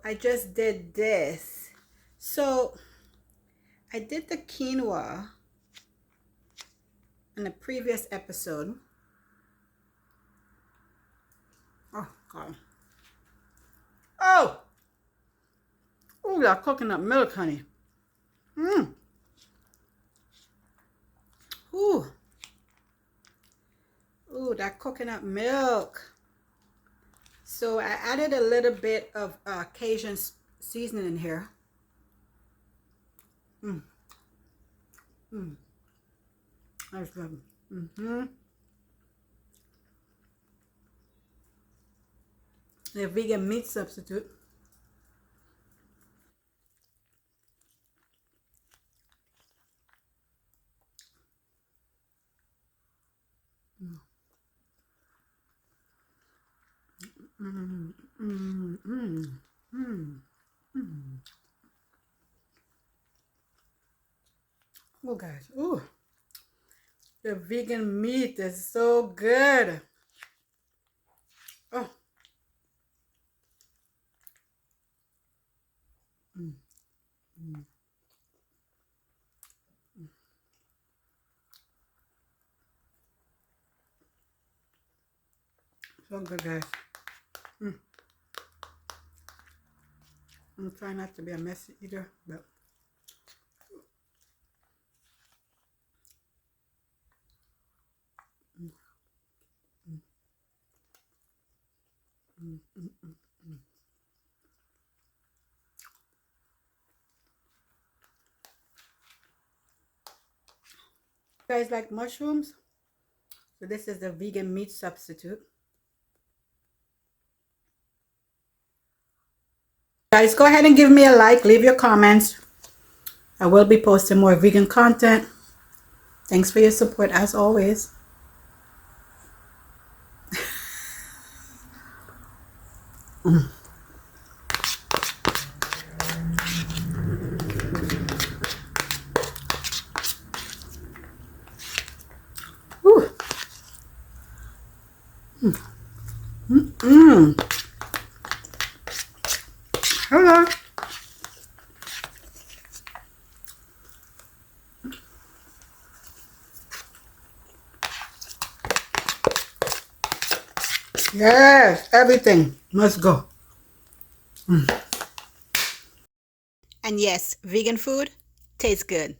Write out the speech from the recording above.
I just did this. So I did the quinoa in the previous episode. Oh God. Oh! Oh, that coconut milk, honey. Mmm. Ooh. Ooh, that coconut milk. So I added a little bit of Cajun seasoning in here. Mmm. Mmm. That's good. Mm-hmm. The vegan meat substitute. Mm. Mm, mm, mm, mm, mm. Oh, guys. Oh, the vegan meat is so good. Oh. Mm, mm, mm. So good, guys. Mm. I'm trying not to be a messy eater, but mm, mm, mm, mm, mm, mm. You guys like mushrooms? So this is the vegan meat substitute. Guys, go ahead and give me a like, leave your comments. I will be posting more vegan content. Thanks for your support as always. Mm. Whew. Mm. Mm. Hello. Yes, everything must go. Mm. And yes, vegan food tastes good.